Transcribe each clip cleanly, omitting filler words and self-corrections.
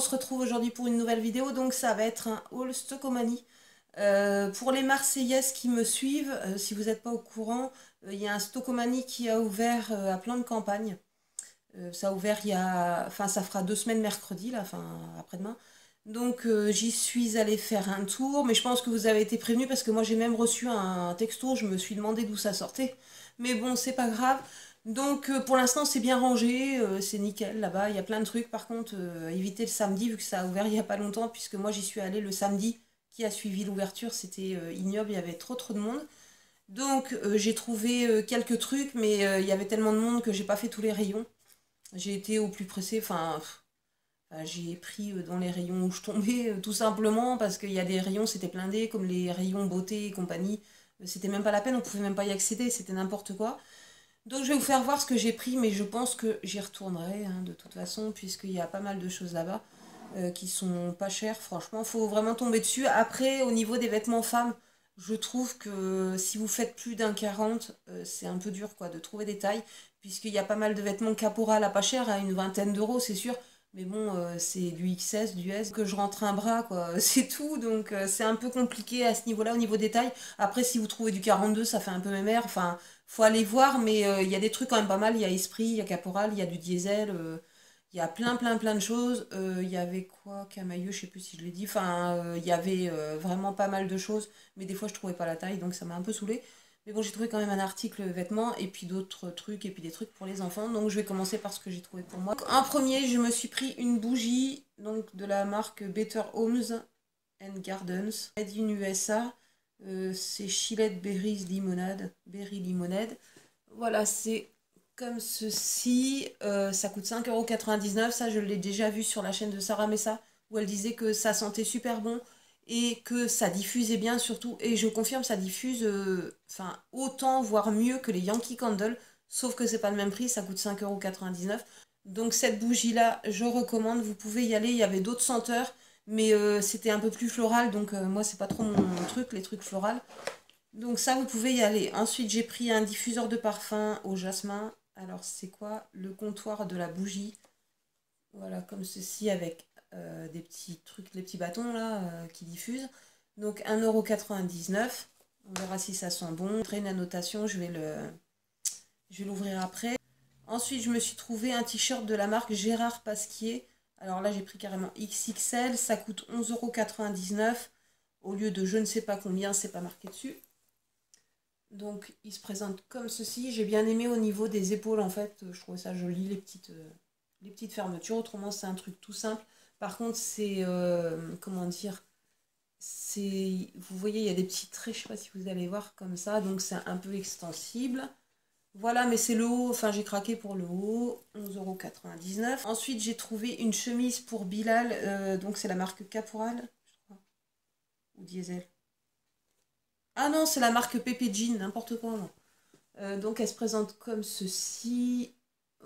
se retrouve aujourd'hui pour une nouvelle vidéo, donc ça va être un haul Stockomanie. Pour les Marseillaises qui me suivent, si vous n'êtes pas au courant, il y a un Stockomanie qui a ouvert à Plan de Campagne. Ça a ouvert il y a... Enfin, ça fera 2 semaines mercredi, là, enfin, après-demain. Donc j'y suis allée faire un tour, mais je pense que vous avez été prévenus parce que moi j'ai même reçu un texto, je me suis demandé d'où ça sortait. Mais bon, c'est pas grave. Donc pour l'instant c'est bien rangé, c'est nickel là-bas, il y a plein de trucs. Par contre, évitez le samedi vu que ça a ouvert il y a pas longtemps, puisque moi j'y suis allée le samedi qui a suivi l'ouverture, c'était ignoble, il y avait trop de monde. Donc j'ai trouvé quelques trucs, mais il y avait tellement de monde que j'ai pas fait tous les rayons. J'ai été au plus pressé, j'ai pris dans les rayons où je tombais, tout simplement, parce qu'il y a des rayons, c'était blindé, comme les rayons beauté et compagnie. C'était même pas la peine, on pouvait même pas y accéder, c'était n'importe quoi. Donc je vais vous faire voir ce que j'ai pris, mais je pense que j'y retournerai, hein, de toute façon, puisqu'il y a pas mal de choses là-bas qui sont pas chères, franchement, faut vraiment tomber dessus. Après, au niveau des vêtements femmes, je trouve que si vous faites plus d'1,40, c'est un peu dur quoi, de trouver des tailles, puisqu'il y a pas mal de vêtements caporal à pas cher, à une vingtaine d'euros, c'est sûr. Mais bon, c'est du XS, du S, que je rentre un bras, quoi, c'est tout. Donc c'est un peu compliqué à ce niveau-là, au niveau des tailles. Après, si vous trouvez du 42, ça fait un peu mémère. Enfin, faut aller voir, mais il y a des trucs quand même pas mal. Il y a Esprit, il y a Caporal, il y a du Diesel. Il y a plein de choses. Il y avait quoi? Camailleux, je sais plus si je l'ai dit. Enfin, il y avait vraiment pas mal de choses. Mais des fois, je trouvais pas la taille, donc ça m'a un peu saoulé. Mais bon, j'ai trouvé quand même un article vêtements et puis d'autres trucs et puis des trucs pour les enfants. Donc je vais commencer par ce que j'ai trouvé pour moi. Donc, en premier, je me suis pris une bougie donc de la marque Better Homes and Gardens, made in USA. C'est Chillette Berries Limonade, Berry Limonade. Voilà, c'est comme ceci. Ça coûte 5,99 €. Ça, je l'ai déjà vu sur la chaîne de Sarah Messa, où elle disait que ça sentait super bon et que ça diffusait bien surtout. Et je confirme, ça diffuse autant, voire mieux que les Yankee Candle. Sauf que c'est pas le même prix, ça coûte 5,99 €. Donc cette bougie-là, je recommande. Vous pouvez y aller. Il y avait d'autres senteurs, mais c'était un peu plus floral. Donc moi, c'est pas trop mon truc, les trucs floraux. Donc ça, vous pouvez y aller. Ensuite, j'ai pris un diffuseur de parfum au jasmin. Alors, c'est quoi? Le comptoir de la bougie. Voilà, comme ceci, avec des petits trucs, les petits bâtons là, qui diffusent. Donc 1,99 €. On verra si ça sent bon. Je une annotation, je vais l'ouvrir après. Ensuite, je me suis trouvé un t-shirt de la marque Gérard Pasquier. Alors là, j'ai pris carrément XXL. Ça coûte 11,99 € au lieu de je ne sais pas combien, c'est pas marqué dessus. Donc il se présente comme ceci. J'ai bien aimé au niveau des épaules en fait. Je trouvais ça joli, les petites fermetures. Autrement c'est un truc tout simple. Par contre c'est, comment dire, c'est, vous voyez il y a des petits traits, je sais pas si vous allez voir comme ça. Donc c'est un peu extensible. Voilà, mais c'est le haut, enfin j'ai craqué pour le haut, 11,99 €. Ensuite j'ai trouvé une chemise pour Bilal, donc c'est la marque Caporal, je crois, ou Diesel. Ah non, c'est la marque Pepe Jean, n'importe quoi, non. Donc elle se présente comme ceci.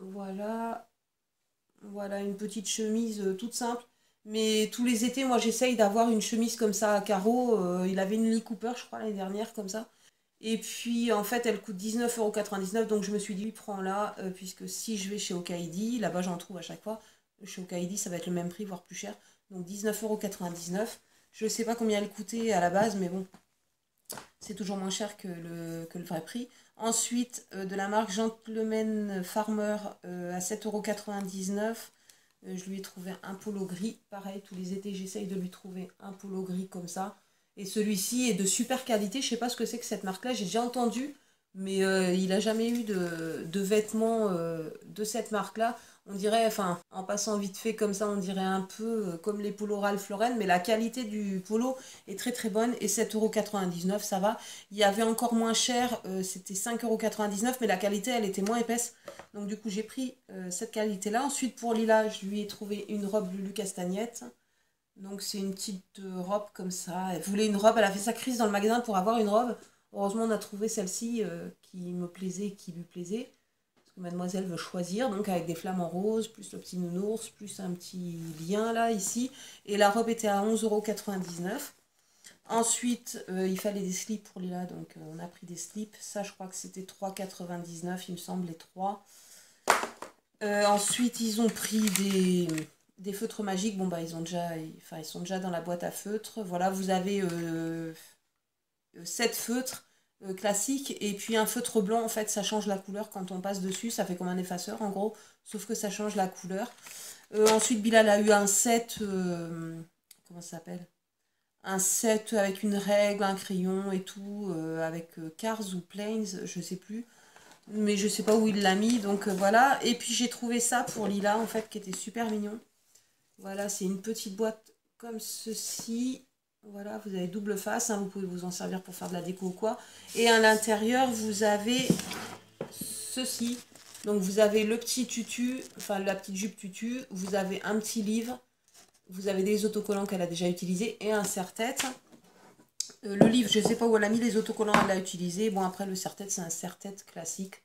Voilà. Voilà une petite chemise toute simple. Mais tous les étés, moi j'essaye d'avoir une chemise comme ça à carreaux. Il avait une Lee Cooper, je crois, l'année dernière, comme ça. Et puis en fait, elle coûte 19,99 €. Donc je me suis dit, prends-la, puisque si je vais chez Okaidi, là-bas j'en trouve à chaque fois. Chez Okaidi, ça va être le même prix, voire plus cher. Donc 19,99 €. Je sais pas combien elle coûtait à la base, mais bon, c'est toujours moins cher que le vrai prix. Ensuite, de la marque Gentleman Farmer à 7,99 €. Je lui ai trouvé un polo gris. Pareil, tous les étés, j'essaye de lui trouver un polo gris comme ça. Et celui-ci est de super qualité. Je sais pas ce que c'est que cette marque-là. J'ai déjà entendu, mais il n'a jamais eu de vêtements de cette marque-là. On dirait, enfin, en passant vite fait comme ça, on dirait un peu comme les polos Ralph Lauren, mais la qualité du polo est très bonne. Et 7,99 €, ça va. Il y avait encore moins cher, c'était 5,99 €, mais la qualité, elle était moins épaisse. Donc du coup, j'ai pris cette qualité-là. Ensuite, pour Lila, je lui ai trouvé une robe Lulu Castagnette. Donc c'est une petite robe comme ça. Elle voulait une robe, elle a fait sa crise dans le magasin pour avoir une robe. Heureusement, on a trouvé celle-ci qui me plaisait, qui lui plaisait. Parce que mademoiselle veut choisir, donc avec des flamants roses, plus le petit nounours, plus un petit lien là, ici. Et la robe était à 11,99 €. Ensuite, il fallait des slips pour Lila, donc on a pris des slips. Ça, je crois que c'était 3,99 €, il me semble, les trois. Ensuite, ils ont pris Des feutres magiques, bon bah ils sont déjà dans la boîte à feutres. Voilà, vous avez 7 feutres classiques et puis un feutre blanc, en fait ça change la couleur quand on passe dessus, ça fait comme un effaceur en gros, sauf que ça change la couleur. Ensuite Bilal a eu un set, comment ça s'appelle? Un set avec une règle, un crayon et tout, avec Cars ou Planes, je sais plus. Mais je sais pas où il l'a mis, donc voilà. Et puis j'ai trouvé ça pour Lila, en fait, qui était super mignon. Voilà, c'est une petite boîte comme ceci. Voilà, vous avez double face, hein, vous pouvez vous en servir pour faire de la déco ou quoi. Et à l'intérieur, vous avez ceci. Donc vous avez le petit tutu, enfin la petite jupe tutu, vous avez un petit livre, vous avez des autocollants qu'elle a déjà utilisés et un serre-tête. Le livre, je ne sais pas où elle a mis les autocollants, elle l'a utilisé. Bon, après, le serre-tête, c'est un serre-tête classique.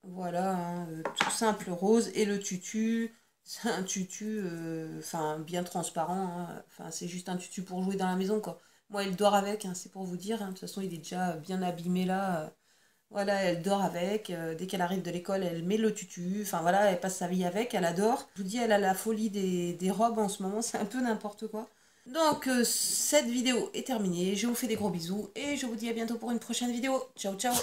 Voilà, hein, tout simple rose. Et le tutu, c'est un tutu enfin, bien transparent. Hein. Enfin, c'est juste un tutu pour jouer dans la maison, quoi. Moi, elle dort avec, hein, c'est pour vous dire. Hein. De toute façon, il est déjà bien abîmé là. Voilà, elle dort avec. Dès qu'elle arrive de l'école, elle met le tutu. Enfin, voilà, elle passe sa vie avec, elle adore. Je vous dis, elle a la folie des robes en ce moment, c'est un peu n'importe quoi. Donc, cette vidéo est terminée. Je vous fais des gros bisous et je vous dis à bientôt pour une prochaine vidéo. Ciao, ciao!